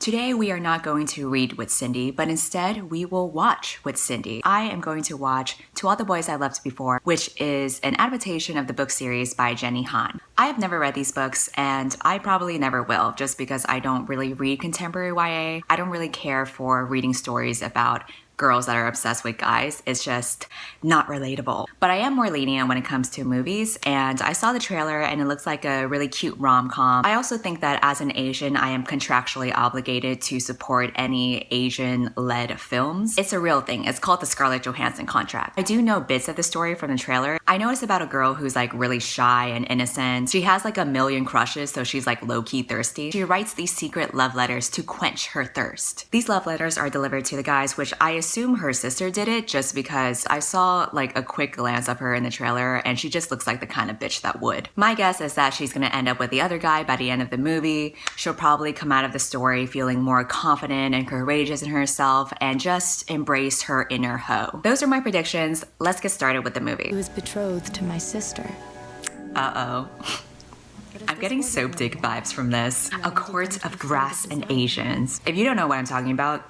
Today we are not going to read with Cindy, but instead we will watch with Cindy. I am going to watch To All the Boys I Loved Before, which is an adaptation of the book series by Jenny Han. I have never read these books, and I probably never will, just because I don't really read contemporary YA. I don't really care for reading stories about girls that are obsessed with guys. It's just not relatable. But I am more lenient when it comes to movies, and I saw the trailer and it looks like a really cute rom-com. I also think that as an Asian, I am contractually obligated to support any Asian-led films. It's a real thing. It's called the Scarlett Johansson contract. I do know bits of the story from the trailer. I know it's about a girl who's like really shy and innocent. She has like a million crushes, so she's like low-key thirsty. She writes these secret love letters to quench her thirst. These love letters are delivered to the guys, which I assume her sister did it just because I saw like a quick glance of her in the trailer and she just looks like the kind of bitch that would. My guess is that she's gonna end up with the other guy by the end of the movie. She'll probably come out of the story feeling more confident and courageous in herself and just embrace her inner hoe. Those are my predictions. Let's get started with the movie. He was betrothed to my sister. Uh-oh. I'm getting soap dick vibes from this. A court of grass and Asians. If you don't know what I'm talking about,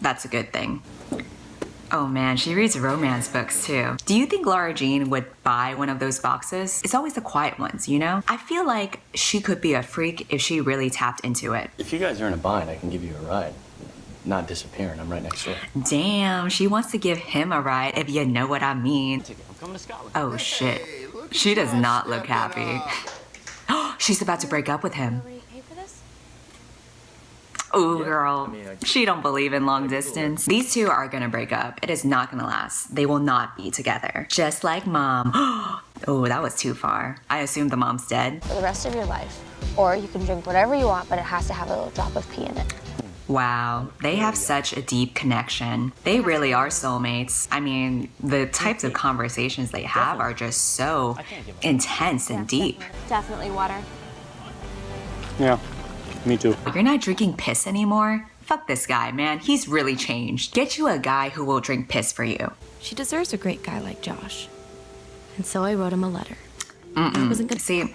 that's a good thing. Oh man, she reads romance books too. Do you think Lara Jean would buy one of those boxes? It's always the quiet ones, you know? I feel like she could be a freak if she really tapped into it. If you guys are in a bind, I can give you a ride. Not disappearing, I'm right next door. Damn, she wants to give him a ride, if you know what I mean. I'm coming to Scotland. Oh shit. She does not look happy. She's about to break up with him. Ooh, girl, she don't believe in long distance. These two are gonna break up. It is not gonna last. They will not be together. Just like mom. Oh, that was too far. I assume the mom's dead. For the rest of your life. Or you can drink whatever you want, but it has to have a little drop of pee in it. Wow, they have such a deep connection. They really are soulmates. I mean, the types of conversations they have are just so intense and deep. Definitely water. Yeah, me too. You're not drinking piss anymore? Fuck this guy, man. He's really changed. Get you a guy who will drink piss for you. She deserves a great guy like Josh. And so I wrote him a letter. See,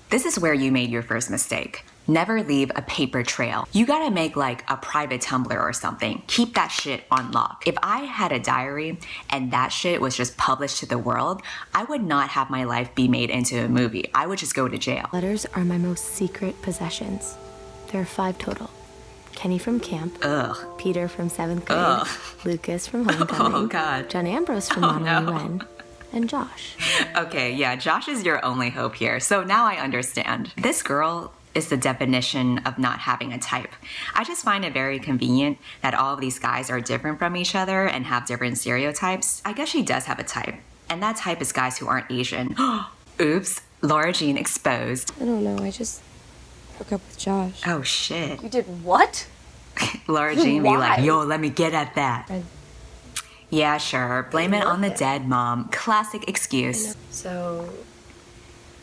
this is where you made your first mistake. Never leave a paper trail. You gotta make like a private Tumblr or something. Keep that shit on lock. If I had a diary and that shit was just published to the world, I would not have my life be made into a movie. I would just go to jail. Letters are my most secret possessions. There are 5 total. Kenny from camp. Ugh. Peter from 7th grade. Ugh. Lucas from homecoming. Oh god. John Ambrose from Mama UN. And Josh. Okay, yeah, Josh is your only hope here. So now I understand. This girl is the definition of not having a type. I just find it very convenient that all of these guys are different from each other and have different stereotypes. I guess she does have a type, and that type is guys who aren't Asian. Oops, Lara Jean exposed. I don't know, I just broke up with Josh. Oh shit. You did what? Lara Jean be like, Why? yo, let me get at that. Yeah, sure, blame it on the dead mom. Classic excuse. So,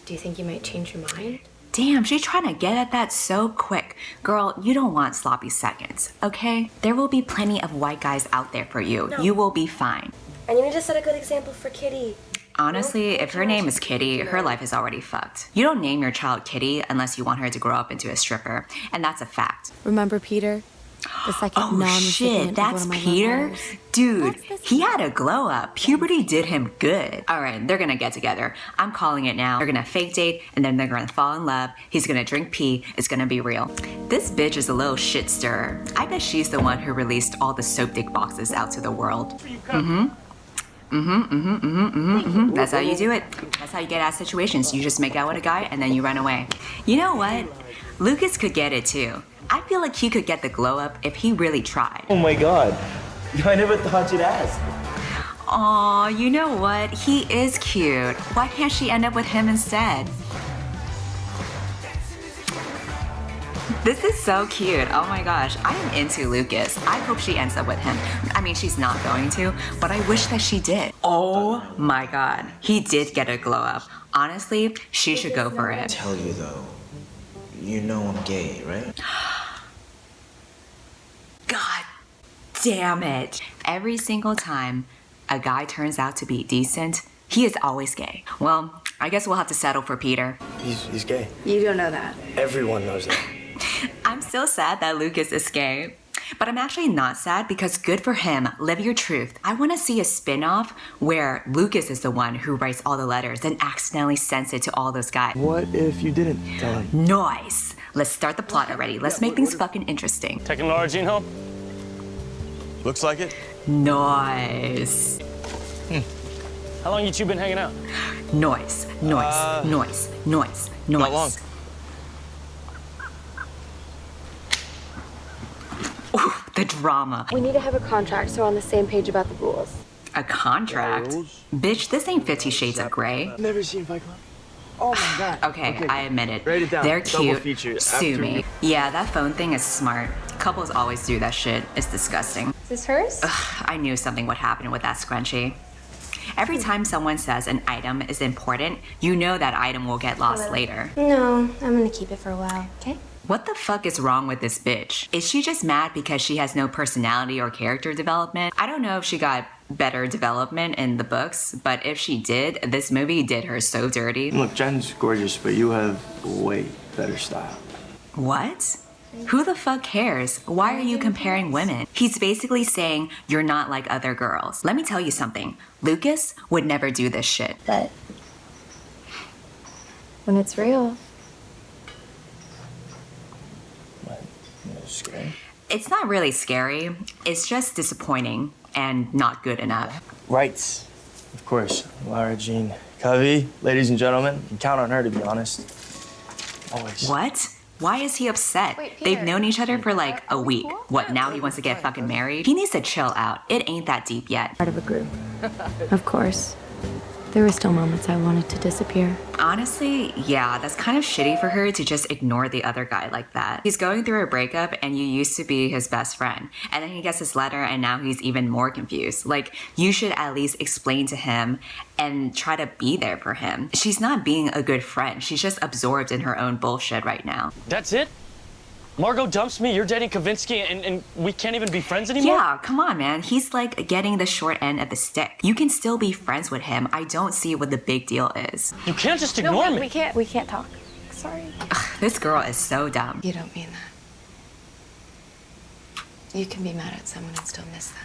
do you think you might change your mind? Damn, she's trying to get at that so quick. Girl, you don't want sloppy seconds, okay? There will be plenty of white guys out there for you. No. You will be fine. And you need to set a good example for Kitty. Honestly, if her name is Kitty, her life is already fucked. You don't name your child Kitty unless you want her to grow up into a stripper, and that's a fact. Remember Peter? The second Oh non-recipient shit, of that's one of my love Peter? letters. Dude, That's the he had a glow up. Puberty did him good. All right, they're gonna get together. I'm calling it now. They're gonna fake date and then they're gonna fall in love. He's gonna drink pee. It's gonna be real. This bitch is a little shit stirrer. I bet she's the one who released all the soap dick boxes out to the world. That's how you do it. That's how you get out of situations. You just make out with a guy and then you run away. You know what? Lucas could get it too. I feel like he could get the glow up if he really tried. Oh my god. I never thought you'd ask. Aw, you know what? He is cute. Why can't she end up with him instead? This is so cute. Oh my gosh. I am into Lucas. I hope she ends up with him. I mean, she's not going to, but I wish that she did. Oh my god. He did get a glow up. Honestly, she should go for it. Tell you though, you know I'm gay, right? God damn it. Every single time a guy turns out to be decent, he is always gay. Well, I guess we'll have to settle for Peter. He's gay. You don't know that. Everyone knows that. I'm so still sad that Lucas is gay. But I'm actually not sad because good for him. Live your truth. I want to see a spin-off where Lucas is the one who writes all the letters and accidentally sends it to all those guys. What if you didn't tell him? Nice. Let's start the plot already. Let's make things fucking interesting. Taking Lara Jean home? Looks like it. Nice. How long you two been hanging out? Noise. Noise. Not long. Ooh, the drama. We need to have a contract so we're on the same page about the rules. A contract? Bitch, this ain't 50 Shades of Grey. Never seen Fight Club? Oh my god. Okay, I admit it. Write it down. They're Double cute. feature. Sue After me. you- Yeah, that phone thing is smart. Couples always do that shit. It's disgusting. Is this hers? I knew something would happen with that scrunchie. Every time someone says an item is important, you know that item will get lost later. No, I'm gonna keep it for a while, okay? What the fuck is wrong with this bitch? Is she just mad because she has no personality or character development? I don't know if she got better development in the books, but if she did, this movie did her so dirty. Look, Jen's gorgeous, but you have way better style. What? Who the fuck cares? Why are you comparing women? He's basically saying you're not like other girls. Let me tell you something. Lucas would never do this shit. But when it's real, What? Scary? It's not really scary. It's just disappointing and not good enough. Right. Of course. Lara Jean Covey, ladies and gentlemen, you can count on her to be honest. Always. What? Why is he upset? Wait, They've Peter. known each other for like a week. What, now he wants to get fucking married? He needs to chill out. It ain't that deep yet. Part of a group. Of course. There were still moments I wanted to disappear. Honestly, yeah, that's kind of shitty for her to just ignore the other guy like that. He's going through a breakup and you used to be his best friend. And then he gets this letter and now he's even more confused. Like, you should at least explain to him and try to be there for him. She's not being a good friend. She's just absorbed in her own bullshit right now. That's it? Margot dumps me, you're dating Kavinsky, and we can't even be friends anymore? Yeah, come on, man. He's like getting the short end of the stick. You can still be friends with him. I don't see what the big deal is. You can't just ignore me. We can't talk. Sorry. This girl is so dumb. you don't mean that. You can be mad at someone and still miss them.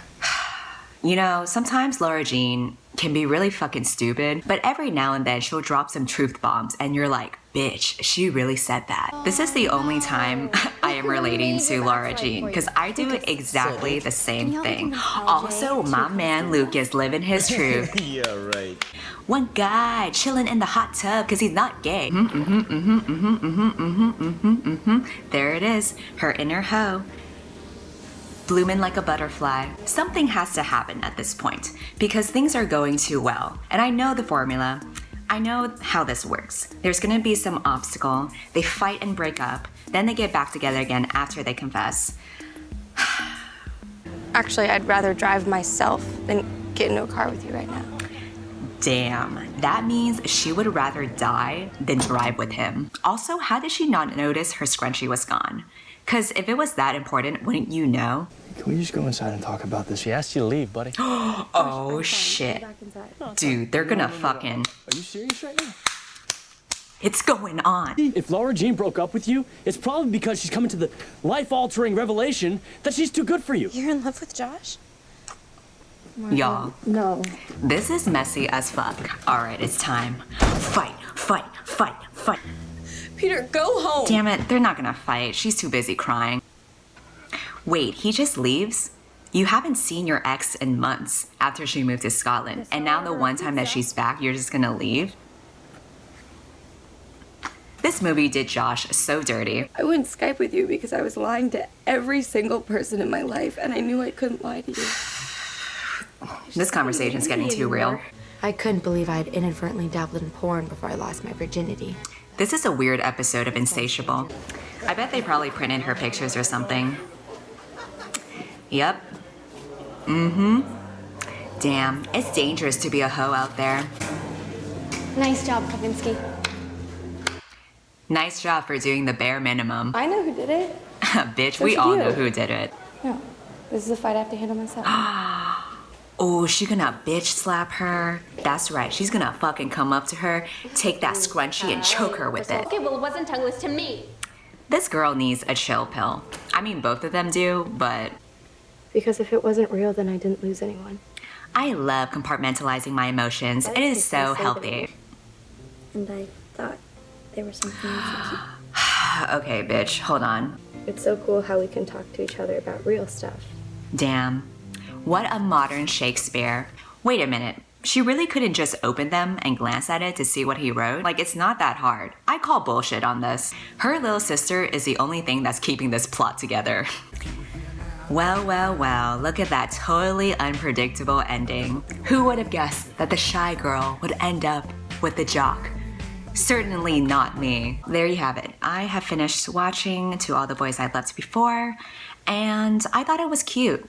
You know, sometimes Lara Jean can be really fucking stupid, but every now and then she'll drop some truth bombs and you're like, bitch, she really said that. This is the only time I am relating to Lara Jean because I do exactly the same thing. Also, my man Lucas living his truth. Yeah, right. One guy chilling in the hot tub because he's not gay. There it is, her inner hoe. Blooming like a butterfly. Something has to happen at this point because things are going too well. And I know the formula. I know how this works. There's gonna be some obstacle. They fight and break up. Then they get back together again after they confess. Actually, I'd rather drive myself than get into a car with you right now. Damn, that means she would rather die than drive with him. Also, how did she not notice her scrunchie was gone? Cause if it was that important, wouldn't you know? Can we just go inside and talk about this? She asked you to leave, buddy. Oh shit. Dude, they're gonna fucking... Are you serious right now? It's going on. If Lara Jean broke up with you, it's probably because she's coming to the life-altering revelation that she's too good for you. You're in love with Josh? Y'all, No. this is messy as fuck. Alright, it's time. Fight, fight, fight, fight. Peter, go home! Damn it, they're not gonna fight. She's too busy crying. Wait, he just leaves? You haven't seen your ex in months after she moved to Scotland, and now the one time that she's back, you're just gonna leave? This movie did Josh so dirty. I wouldn't Skype with you because I was lying to every single person in my life, and I knew I couldn't lie to you. This conversation's getting too real. I couldn't believe I'd inadvertently dabbled in porn before I lost my virginity. This is a weird episode of Insatiable. I bet they probably printed her pictures or something. Yep. Damn, it's dangerous to be a hoe out there. Nice job, Kavinsky. Nice job for doing the bare minimum. I know who did it. Bitch, So we should all you. know who did it. No, this is a fight I have to handle myself. Oh, she gonna bitch slap her. That's right, she's gonna fucking come up to her, take that scrunchie and choke her with it. Okay, well, it wasn't tongueless to me. This girl needs a chill pill. I mean, both of them do, but Because if it wasn't real, then I didn't lose anyone. I love compartmentalizing my emotions. It is so healthy. And I thought there was something we should keep. Okay, bitch, hold on. It's so cool how we can talk to each other about real stuff. Damn. What a modern Shakespeare. Wait a minute. She really couldn't just open them and glance at it to see what he wrote? Like, it's not that hard. I call bullshit on this. Her little sister is the only thing that's keeping this plot together. Well, well, well, look at that totally unpredictable ending. Who would have guessed that the shy girl would end up with the jock? Certainly not me. There you have it. I have finished watching To All the Boys I Loved Before, and I thought it was cute.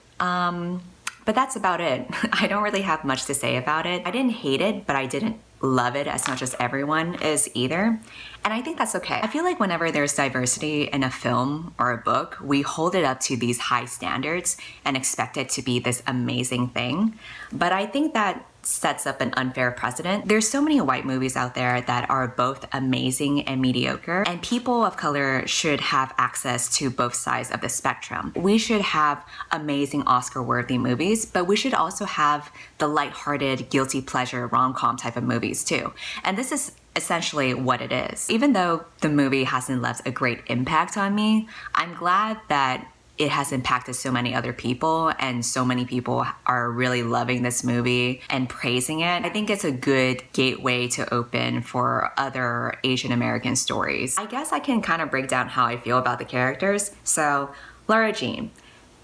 But that's about it. I don't really have much to say about it. I didn't hate it, but I didn't love it as much as everyone is either. And I think that's okay. I feel like whenever there's diversity in a film or a book, we hold it up to these high standards and expect it to be this amazing thing. But I think that sets up an unfair precedent. There's so many white movies out there that are both amazing and mediocre, and people of color should have access to both sides of the spectrum. We should have amazing Oscar-worthy movies, but we should also have the lighthearted, guilty pleasure rom-com type of movies too. And this is essentially what it is. Even though the movie hasn't left a great impact on me, I'm glad that it has impacted so many other people, and so many people are really loving this movie and praising it. I think it's a good gateway to open for other Asian American stories. I guess I can kind of break down how I feel about the characters. So, Lara Jean,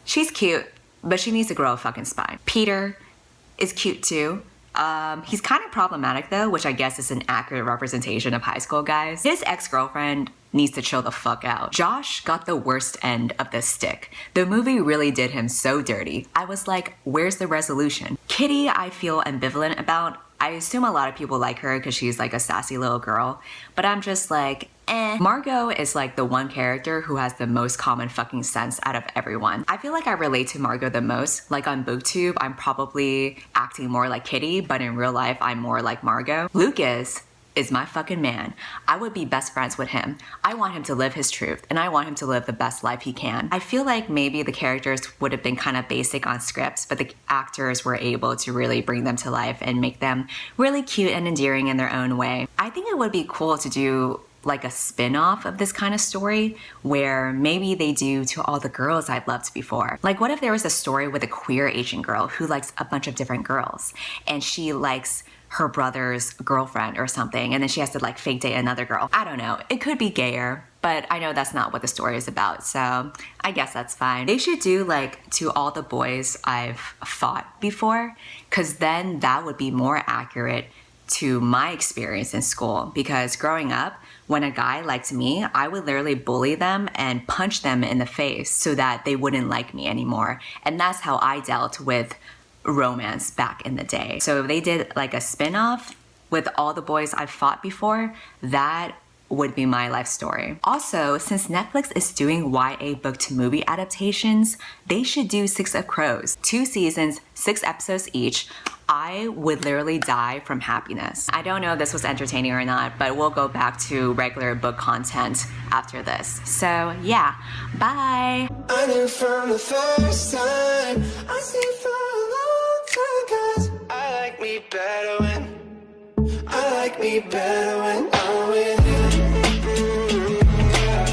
she's cute, but she needs to grow a fucking spine. Peter is cute too. He's kind of problematic though, which I guess is an accurate representation of high school guys. His ex-girlfriend needs to chill the fuck out. Josh got the worst end of the stick. The movie really did him so dirty. I was like, where's the resolution? Kitty, I feel ambivalent about. I assume a lot of people like her because she's like a sassy little girl, but I'm just like, eh. Margot is like the one character who has the most common fucking sense out of everyone. I feel like I relate to Margot the most. Like on BookTube, I'm probably acting more like Kitty, but in real life, I'm more like Margot. Lucas is my fucking man. I would be best friends with him. I want him to live his truth, and I want him to live the best life he can. I feel like maybe the characters would have been kind of basic on scripts, but the actors were able to really bring them to life and make them really cute and endearing in their own way. I think it would be cool to do like a spin-off of this kind of story where maybe they do To All the Girls I've Loved Before. Like, what if there was a story with a queer Asian girl who likes a bunch of different girls, and she likes her brother's girlfriend or something, and then she has to like fake date another girl. I don't know. It could be gayer, but I know that's not what the story is about, so I guess that's fine. They should do like To All the Boys I've Fought Before, because then that would be more accurate to my experience in school. Because growing up, when a guy liked me, I would literally bully them and punch them in the face so that they wouldn't like me anymore. And that's how I dealt with romance back in the day. So if they did like a spin-off with All the Boys I've Fought Before, that would be my life story. Also, since Netflix is doing YA book to movie adaptations, they should do Six of Crows. 2 seasons, 6 episodes each. I would literally die from happiness. I don't know if this was entertaining or not, but we'll go back to regular book content after this. So yeah, bye. I knew from the first time, I stayed for a long time, 'cause I like me better when